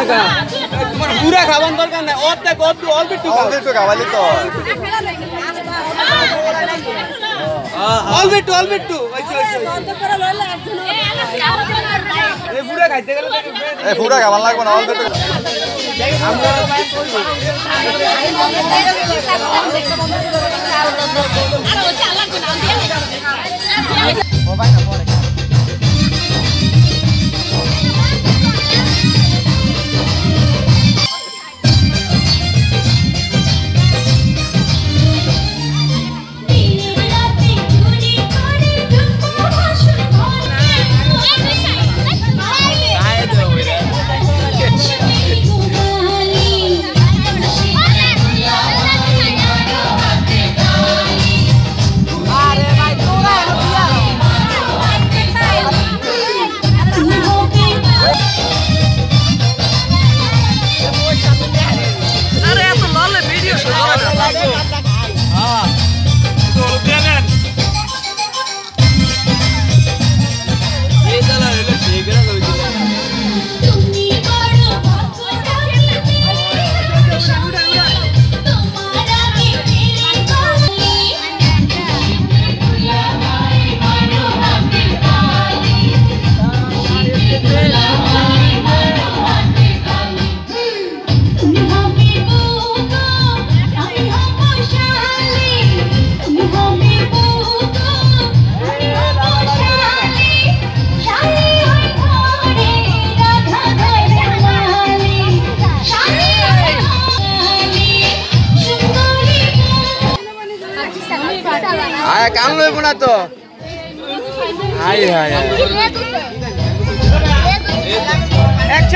का तुम्हारा पूरा खावन दरकार ना और तक और भी टू खावाली तो all bit too ऐसे ये पूरा खाते गलो ए पूरा खावन लागबो ना all bit আমরা আরে ওটা লাগবে না মোবাইল না পড়ে आया काम लो बुना तो हाय हाय एक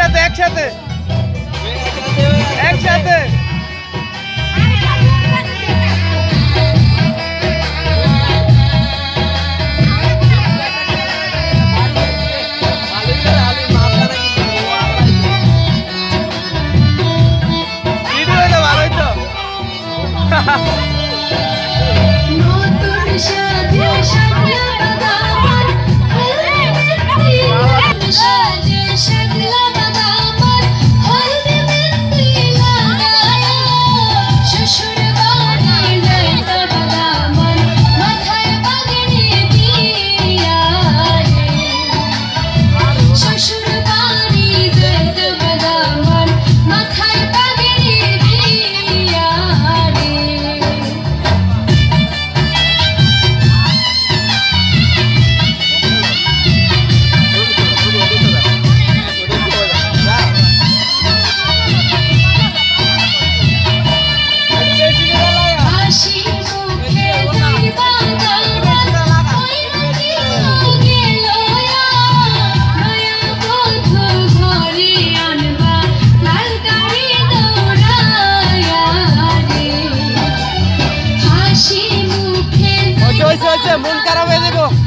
साथ मन खराब है देखो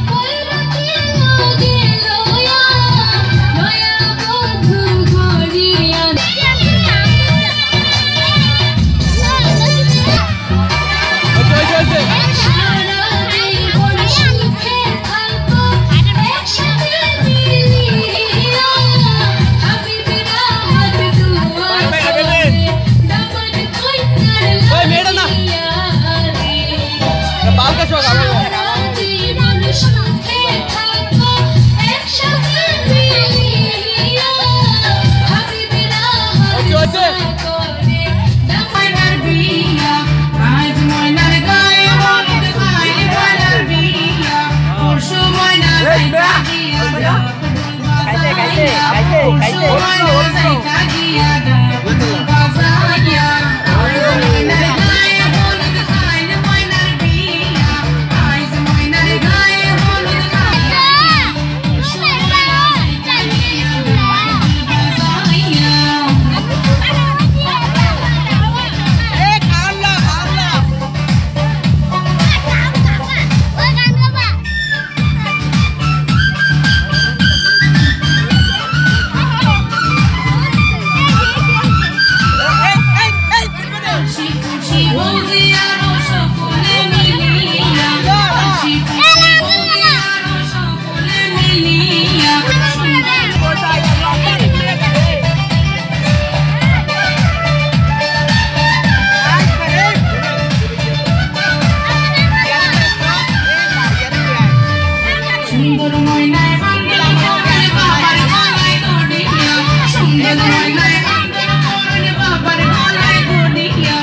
সুন্দর ময়নায় বান্দর মরণ বাবার গলায় দড়িয়া সুন্দর ময়নায় বান্দর মরণ বাবার গলায় দড়িয়া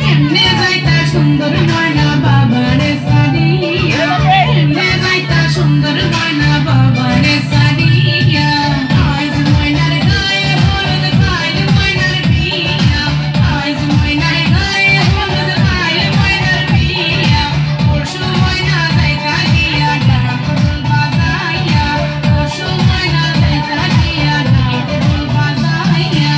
এমনে যাইতা সুন্দর ময়না বাবারে সাদিয়া এমনে যাইতা সুন্দর ময়না বাবারে সাদিয়া আজ ময়নার গায়ে হলুদ খাইল ময়নার বিয়া আজ ময়নার গায়ে হলুদ খাইল ময়নার বিয়া পরশু ময়না যাইতা দিয়া ঢাকুল বাজাইয়া পরশু ময়না যাইতা দিয়া ঢাকুল বাজাইয়া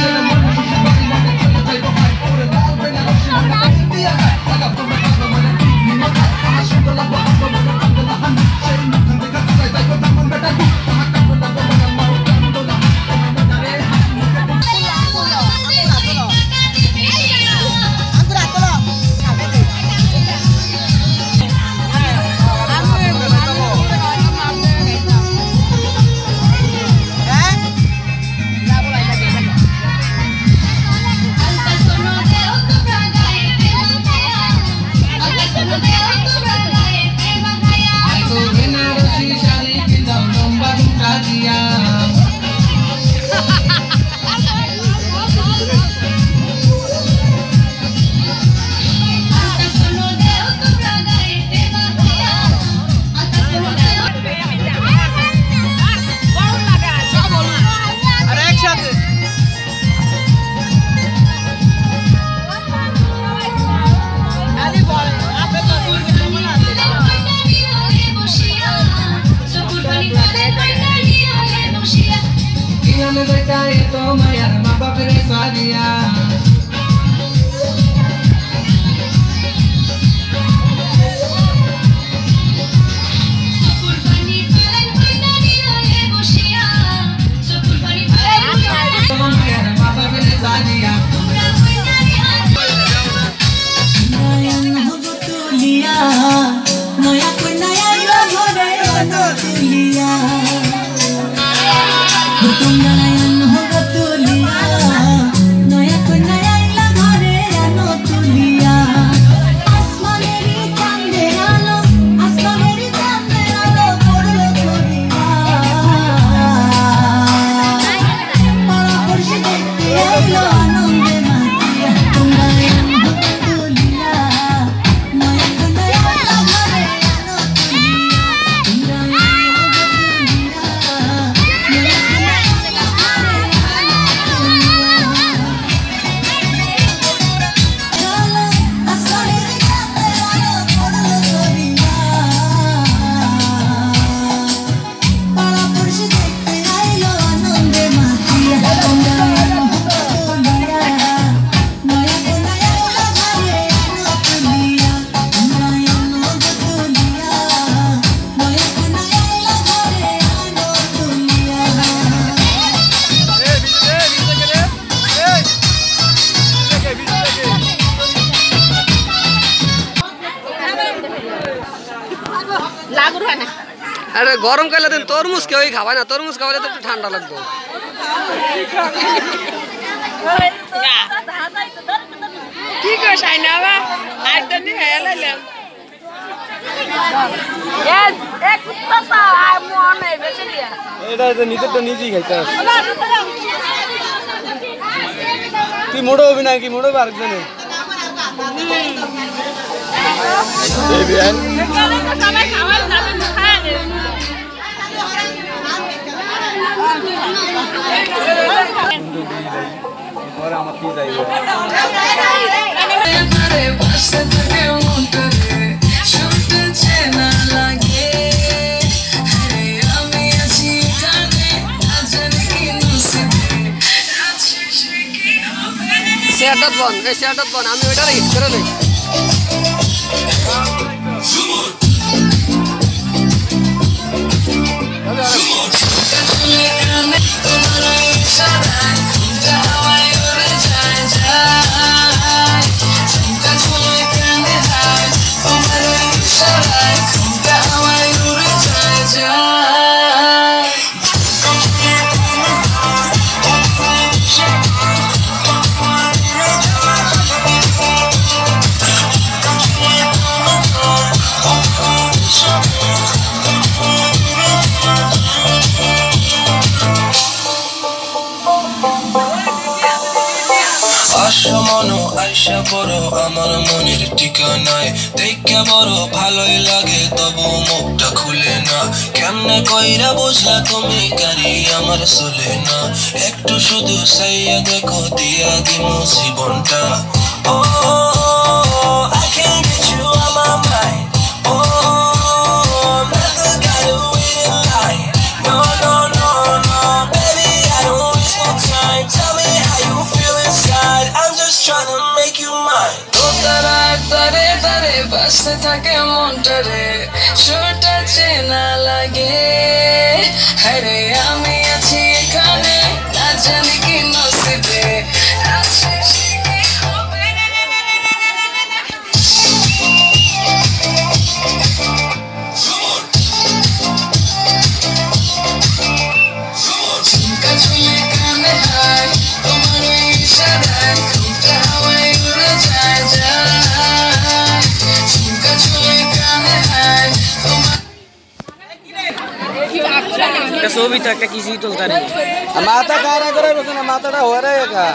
अरे गरम काले दिन तरमुज केउ खावा ना तरमुज खावाले त ठंडा लाग्दो কি কইছ আইনাবা আইতে নি হেলাইলাম এক কুত্তা আই মনে বেশি দিয়া এটা তো নিজেরটা নিজেই খাইতাস তুই মোড়ো হবি না কি মোড়ো হবে আরেকজনে এই বিয়ান সবাই খাওয়ার যাবে খায় দে और हम की जाइए सेटत बन আমি ওইটা হিট করে নেই আইসা পড়ো আমার মনের ঠিকানায় দেখা বড় ভালোই লাগে তবু মুখটা খুলে না কেমনে কইরা বুঝলা তুমি গাড়ি আমার চলে না একটু শুধু চাইয়া দেখো দিয়া দিমু জীবনটা ও I can't get you on my mind Tell me how you feel inside I'm just trying to make you mine তারে তারে বাসে থাকে মনটারে সুরটা চেনা লাগে আরে আমি আছি এখানে না জানি কি নসিবে আছে কি হবে ঝুমকা ঝুলে কানে হায় তোমার ইশারায় ঘুমটা হাওয়ায় উড়ে যায় যায় ঝুমকা ঝুলে কানে হায় তোমার ছবি তো একটা কিছুই তুলতে পারি মাথা কারা করে বসে না মাথাটা হয়ে রে একা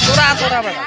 তোরা তোরা বেটা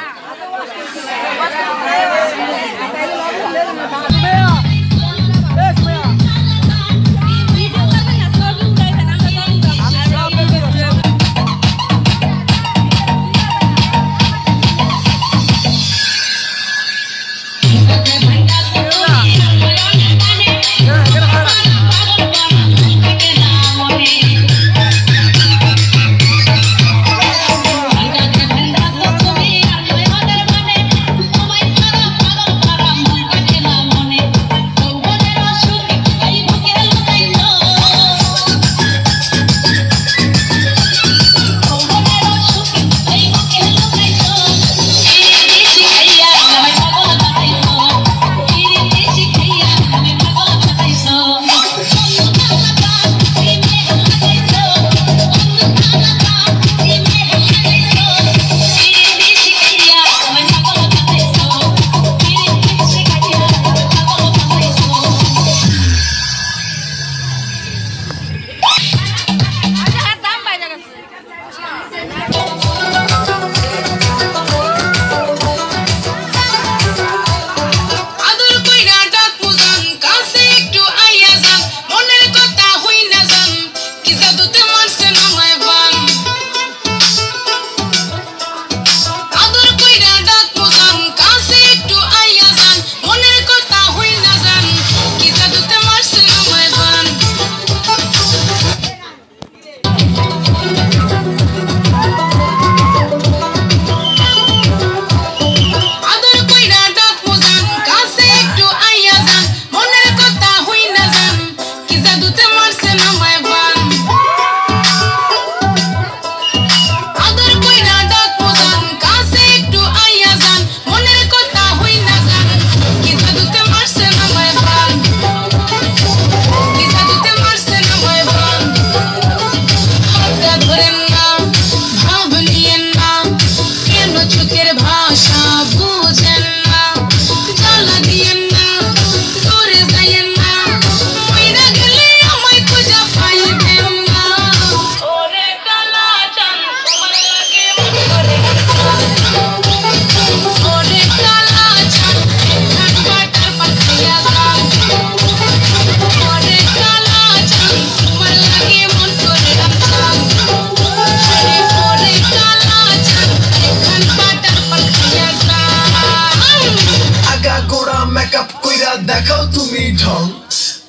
দেখাও তুমি ঢং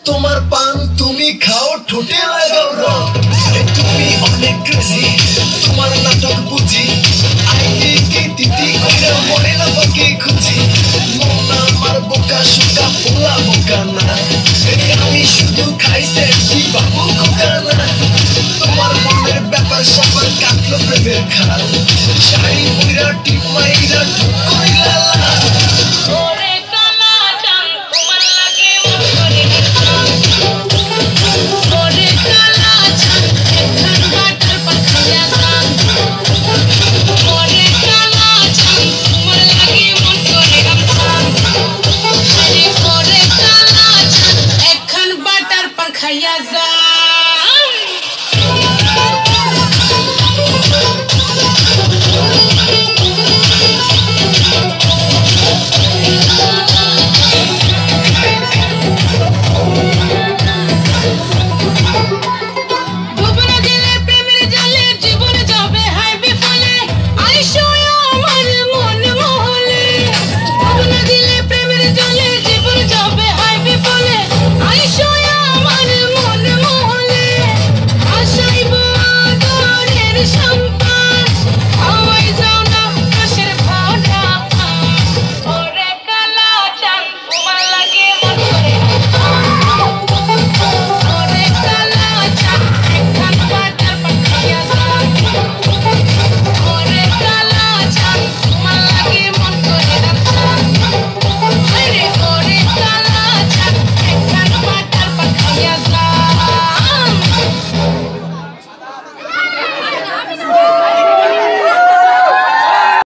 তোমার পান তুমি খাও ঠোঁটে লাগাও রং তুমি অনেক ক্রেজি তোমার নাটক বুঝি আইতে কে তিতি কইরা মরে না বাকি খুঁজি মন আমার বোকা সুকা পোলা বোকা না আমি শুধু খাইছে কি বাবু খোকা না তোমার মনের ব্যাপার সবার কাটলো প্রেমের খাল শাড়ি পইরা টিপ মাইরা ঢুক কইলা Yes,